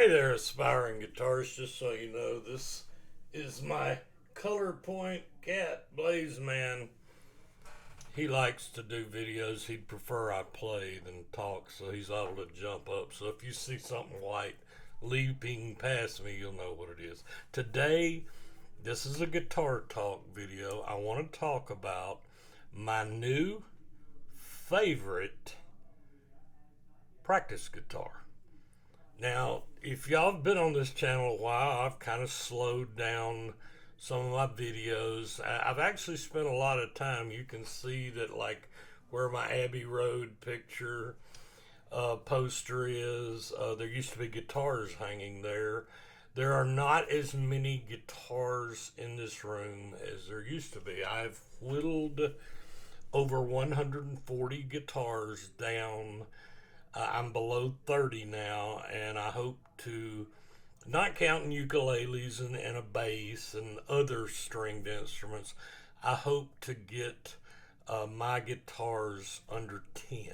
Hey there, aspiring guitarist. Just so you know, this is my color point cat, Blaze Man. He likes to do videos. He'd prefer I play than talk, so he's able to jump up. So if you see something white leaping past me, you'll know what it is. Today, this is a guitar talk video. I want to talk about my new favorite practice guitar. Now, if y'all have been on this channel a while, I've kind of slowed down some of my videos. I've actually spent a lot of time. You can see that, like, where my Abbey Road picture poster is, there used to be guitars hanging there. There are not as many guitars in this room as there used to be. I've whittled over 140 guitars down. I'm below 30 now, and I hope to, not counting ukuleles and a bass and other stringed instruments, I hope to get my guitars under 10.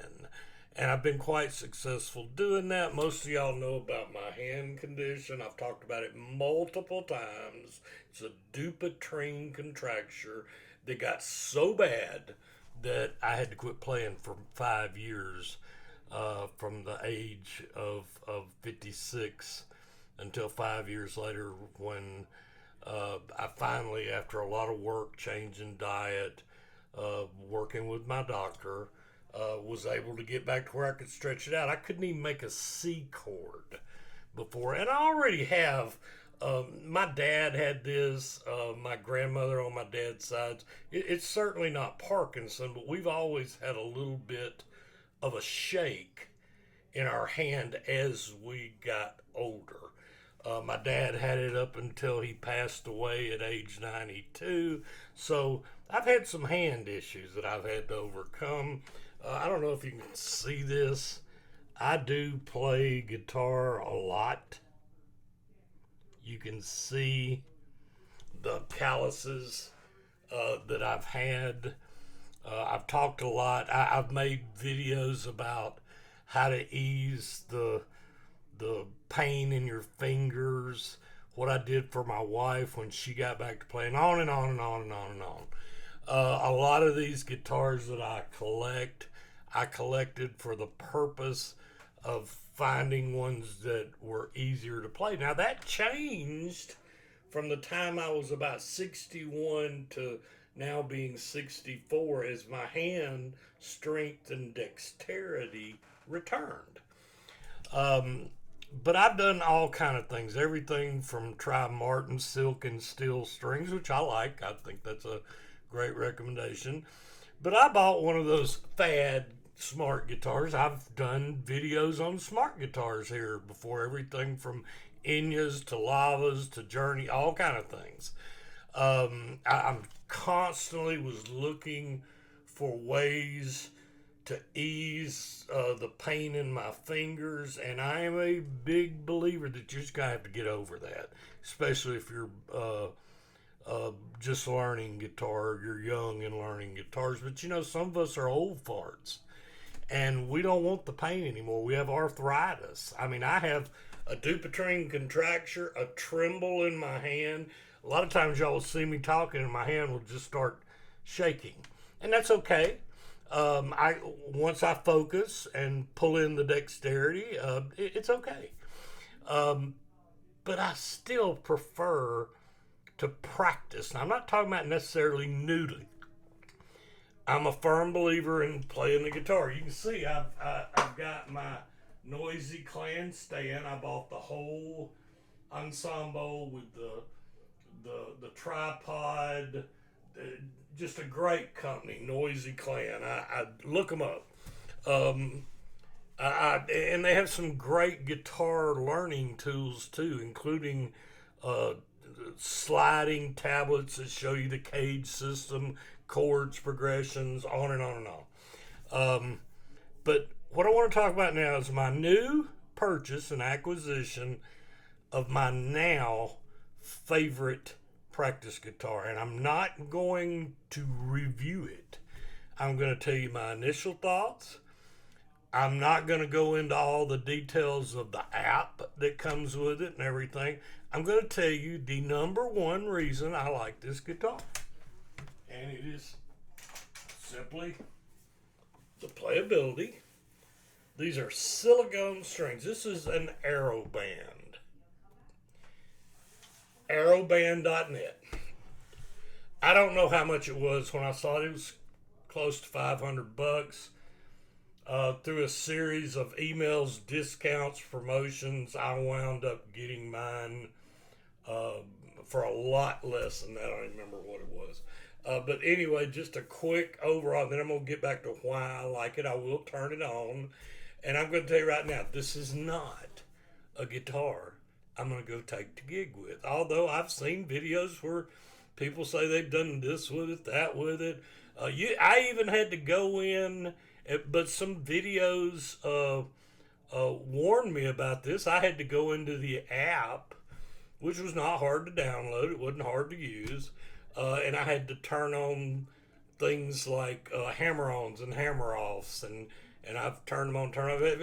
And I've been quite successful doing that. Most of y'all know about my hand condition. I've talked about it multiple times. It's a Dupuytren contracture that got so bad that I had to quit playing for 5 years, from the age of 56 until 5 years later, when I finally, after a lot of work, changing diet, working with my doctor, was able to get back to where I could stretch it out. I couldn't even make a C chord before, and I already have. My dad had this, my grandmother on my dad's side. It's certainly not Parkinson, but we've always had a little bit of a shake in our hand as we got older. My dad had it up until he passed away at age 92. So I've had some hand issues that I've had to overcome. I don't know if you can see this. I do play guitar a lot. You can see the calluses that I've had. I've talked a lot. I've made videos about how to ease the pain in your fingers, what I did for my wife when she got back to playing, on and on and on and on and on. A lot of these guitars that I collected for the purpose of finding ones that were easier to play. Now, that changed from the time I was about 61 to now being 64, as my hand strength and dexterity returned. But I've done all kind of things, everything from try Martin silk and steel strings, which I like. I think that's a great recommendation. But I bought one of those fad smart guitars. I've done videos on smart guitars here before, everything from Enyas to Lavas to Journey, all kind of things. I'm constantly was looking for ways to ease the pain in my fingers, and I am a big believer that you just gotta have to get over that, especially if you're just learning guitar. You're young and learning guitars, but you know, some of us are old farts, and we don't want the pain anymore. We have arthritis. I mean, I have a Dupuytren contracture, a tremble in my hand. A lot of times y'all will see me talking and my hand will just start shaking. And that's okay. I Once I focus and pull in the dexterity, it's okay. But I still prefer to practice. Now, I'm not talking about necessarily noodling. I'm a firm believer in playing the guitar. You can see I've got my Noisy Clan stand. I bought the whole ensemble with the tripod. Just a great company, Noisy Clan. I look them up. And they have some great guitar learning tools too, including sliding tablets that show you the cage system, chords, progressions, on and on and on. But what I want to talk about now is my new purchase and acquisition of my now favorite practice guitar. And I'm not going to review it. I'm going to tell you my initial thoughts. I'm not going to go into all the details of the app that comes with it and everything. I'm going to tell you the number one reason I like this guitar. And it is simply the playability. These are silicone strings. This is an Aero Band. Aeroband.net. I don't know how much it was when I saw it. It was close to $500. Through a series of emails, discounts, promotions, I wound up getting mine uh, for a lot less than that. I don't remember what it was. But anyway, just a quick overall. Then I'm going to get back to why I like it. I will turn it on. And I'm going to tell you right now, this is not a guitar I'm going to go take to gig with. Although I've seen videos where people say they've done this with it, that with it. I even had to go in, but some videos warned me about this. I had to go into the app, which was not hard to download. It wasn't hard to use. And I had to turn on things like hammer-ons and hammer-offs, and I've turned them on, turned off.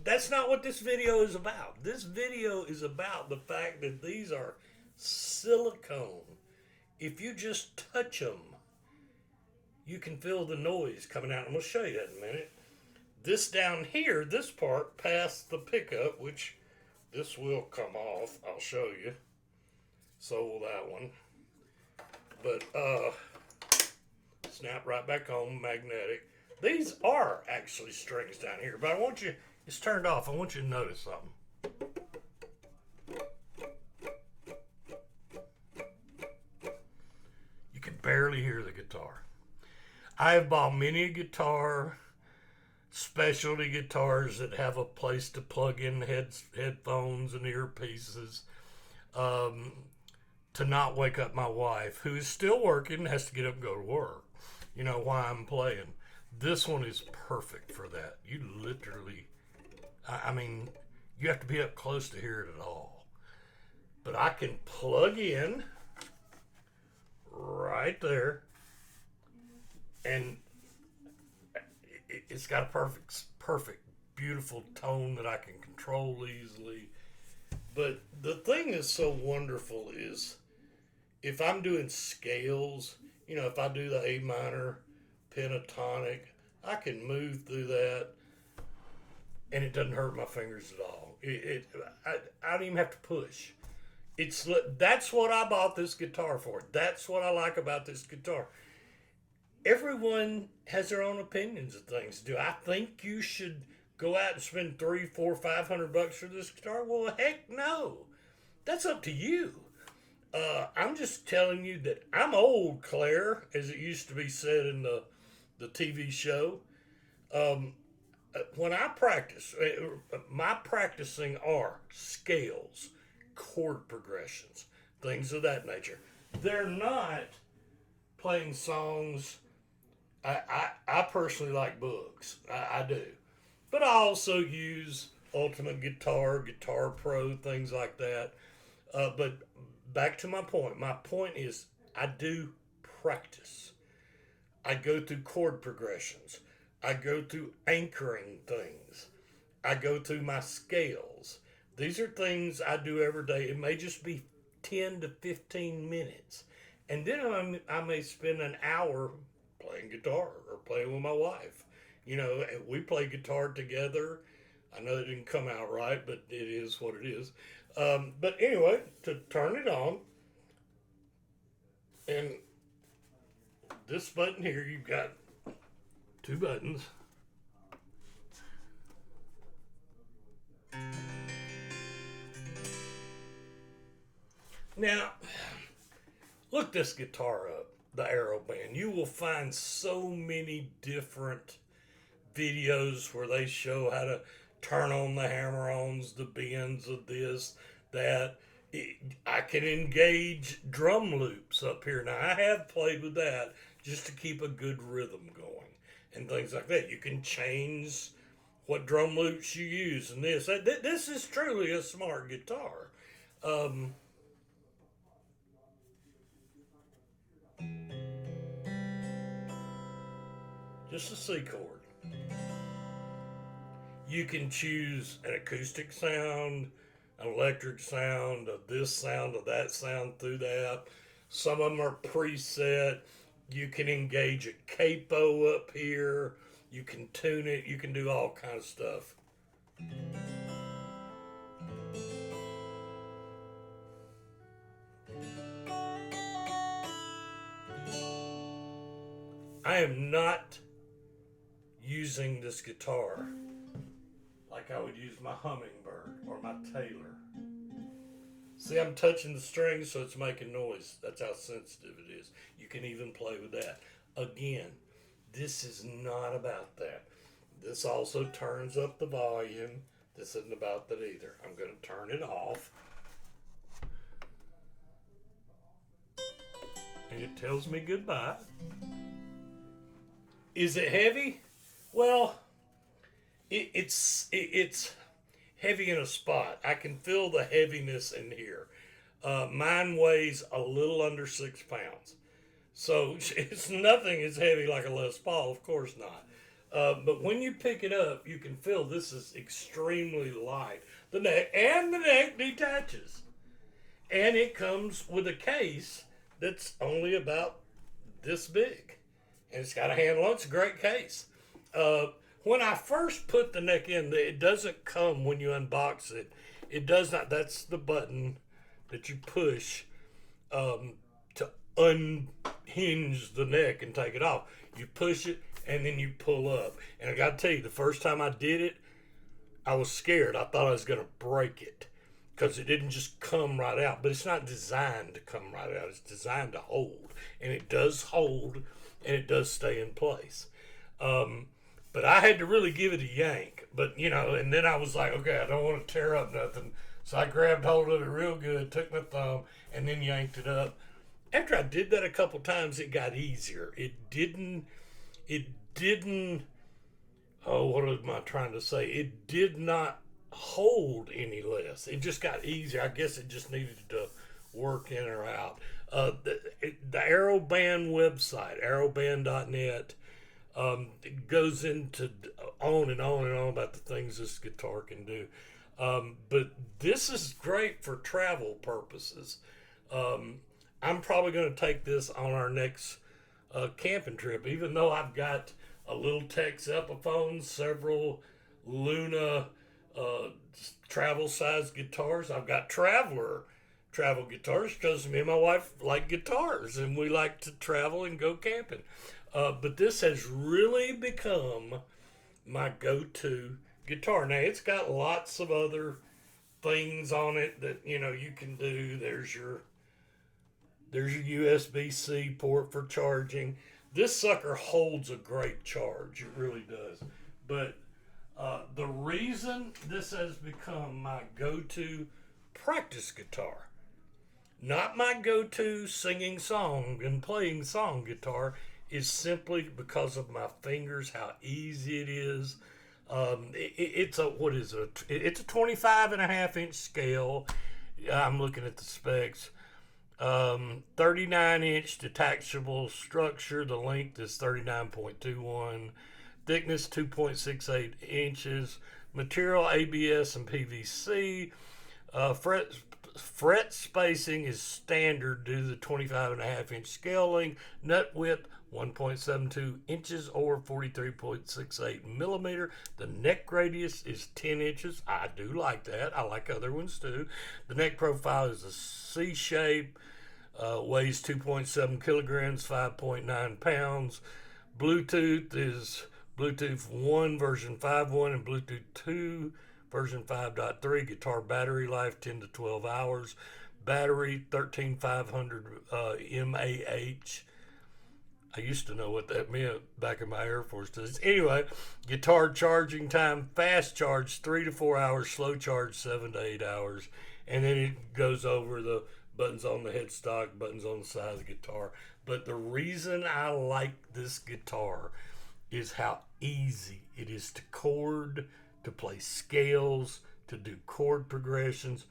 That's not what this video is about. This video is about the fact that these are silicone. If you just touch them, you can feel the noise coming out. I'm going to show you that in a minute. This down here, this part past the pickup, which this will come off. I'll show you. So will that one. But snap right back on, magnetic. These are actually strings down here, but I want you, it's turned off. I want you to notice something. You can barely hear the guitar. I have bought many a guitar, specialty guitars that have a place to plug in headphones and earpieces, to not wake up my wife, who is still working, has to get up and go to work. You know, why I'm playing. This one is perfect for that. You literally, I mean, you have to be up close to hear it at all. But I can plug in right there, and it's got a perfect, beautiful tone that I can control easily. But the thing that's so wonderful is if I'm doing scales, you know, if I do the A minor, pentatonic, I can move through that, and it doesn't hurt my fingers at all. I don't even have to push. That's what I bought this guitar for. That's what I like about this guitar. Everyone has their own opinions of things. Do I think you should go out and spend $300, $400, $500 for this guitar? Well, heck no. That's up to you. I'm just telling you that I'm old, Claire, as it used to be said in the TV show. When I practice, my practicing are scales, chord progressions, things of that nature. They're not playing songs. I personally like books. I do. But I also use Ultimate Guitar, Guitar Pro, things like that. But back to my point. My point is I do practice. I go through chord progressions. I go through anchoring things. I go through my scales. These are things I do every day. It may just be 10 to 15 minutes. And then I may spend an hour playing guitar or playing with my wife. You know, we play guitar together. I know it didn't come out right, but it is what it is. But anyway, to turn it on, and this button here, you've got two buttons. Now, look this guitar up, the Aero Band. You will find so many different videos where they show how to turn on the hammer-ons, the bends of this, that. I can engage drum loops up here. Now, I have played with that just to keep a good rhythm going and things like that. You can change what drum loops you use and this. This is truly a smart guitar. Just a C chord. You can choose an acoustic sound, an electric sound, of this sound, of that sound through the app. Some of them are preset. You can engage a capo up here. You can tune it. You can do all kinds of stuff. I am not using this guitar like I would use my hummingbird or my Taylor. See, I'm touching the strings, so it's making noise. That's how sensitive it is. You can even play with that. Again, this is not about that. This also turns up the volume. This isn't about that either. I'm going to turn it off. And it tells me goodbye. Is it heavy? Well, it's heavy in a spot. I can feel the heaviness in here. Mine weighs a little under 6 pounds. So it's nothing as heavy like a Les Paul, of course not. But when you pick it up, you can feel this is extremely light. The neck detaches. And it comes with a case that's only about this big. And it's got a handle. It's a great case. When I first put the neck in, it doesn't come when you unbox it. It does not. That's the button that you push to unhinge the neck and take it off. You push it and then you pull up. And I got to tell you, the first time I did it, I was scared. I thought I was going to break it because it didn't just come right out. But it's not designed to come right out. It's designed to hold. And it does hold, and it does stay in place. But I had to really give it a yank. But, and then I was like, okay, I don't want to tear up nothing. So I grabbed hold of it real good, took my thumb, and then yanked it up. After I did that a couple times, it got easier. It didn't, what am I trying to say? It did not hold any less. It just got easier. I guess it just needed to work in or out. The Aeroband website, aeroband.net, it goes into on and on and on about the things this guitar can do. But this is great for travel purposes. I'm probably going to take this on our next camping trip, even though I've got a little Tex Epiphone, several Luna travel size guitars. I've got travel guitars because me and my wife like guitars and we like to travel and go camping. But this has really become my go-to guitar. Now it's got lots of other things on it that you can do. There's your USB-C port for charging. This sucker holds a great charge. It really does. But the reason this has become my go-to practice guitar, not my go-to singing song and playing song guitar, is simply because of my fingers, how easy it is. It's a 25.5-inch scale. I'm looking at the specs. 39-inch detachable structure. The length is 39.21. Thickness 2.68 inches. Material ABS and PVC. Fret spacing is standard due to the 25.5-inch scale length. Nut width 1.72 inches or 43.68 millimeter. The neck radius is 10 inches. I do like that. I like other ones too. The neck profile is a C shape. Weighs 2.7 kilograms, 5.9 pounds. Bluetooth is Bluetooth 1 version 5.1 and Bluetooth 2 version 5.3. Guitar battery life 10 to 12 hours. Battery 13500 mAh. I used to know what that meant back in my Air Force days. Anyway, guitar charging time, fast charge 3 to 4 hours, slow charge 7 to 8 hours. And then it goes over the buttons on the headstock, buttons on the side of the guitar. But the reason I like this guitar is how easy it is to chord, to play scales, to do chord progressions.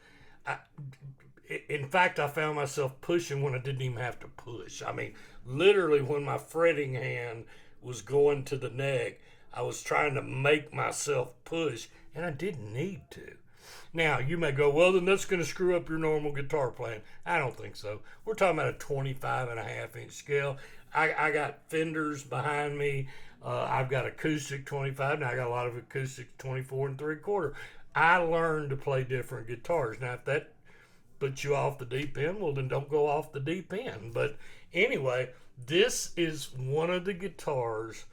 In fact, I found myself pushing when I didn't even have to push. I mean, literally when my fretting hand was going to the neck, I was trying to make myself push, and I didn't need to. Now, you may go, well, then that's going to screw up your normal guitar playing. I don't think so. We're talking about a 25.5 inch scale. I got Fenders behind me. I've got acoustic 25, and I got a lot of acoustic 24 and 3/4. I learned to play different guitars. Now, if that puts you off the deep end, well, then don't go off the deep end. But anyway, this is one of the guitars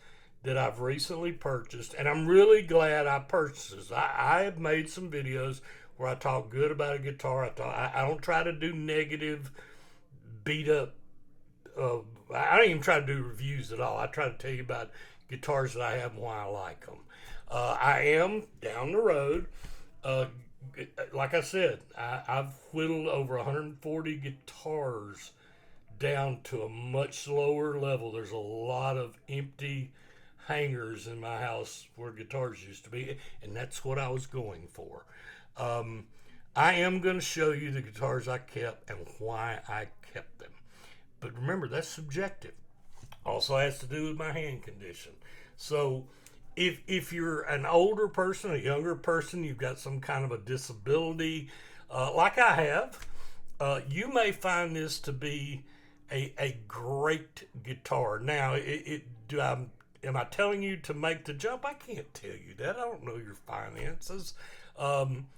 that I've recently purchased, and I'm really glad I purchased this. I have made some videos where I talk good about a guitar. I don't try to do negative, beat up. I don't even try to do reviews at all. I try to tell you about guitars that I have and why I like them. I am down the road. Uh, like I said, I've whittled over 140 guitars down to a much lower level. There's a lot of empty hangers in my house where guitars used to be, and that's what I was going for. Um, I am going to show you the guitars I kept and why I kept them. But remember, that's subjective. Also has to do with my hand condition. So if you're an older person, a younger person, you've got some kind of a disability, like I have, you may find this to be a great guitar. Now, am I telling you to make the jump? I can't tell you that. I don't know your finances. Um,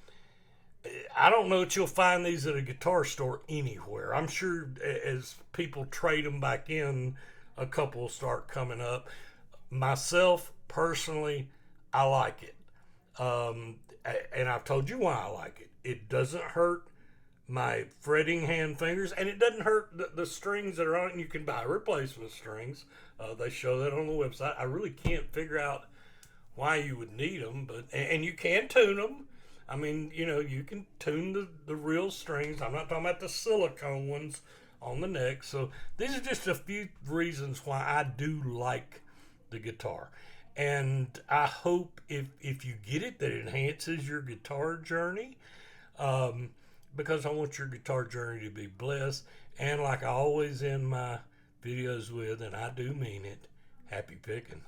I don't know that you'll find these at a guitar store anywhere. I'm sure as people trade them back in, a couple will start coming up. Myself, personally, I like it. And I've told you why I like it. It doesn't hurt my fretting hand fingers, and it doesn't hurt the strings that are on it. And you can buy replacement strings. They show that on the website. I really can't figure out why you would need them, but and you can tune them. I mean, you can tune the real strings. I'm not talking about the silicone ones on the neck. So these are just a few reasons why I do like the guitar. And I hope if you get it, that it enhances your guitar journey. Because I want your guitar journey to be blessed. And like I always end my videos with, and I do mean it, happy picking.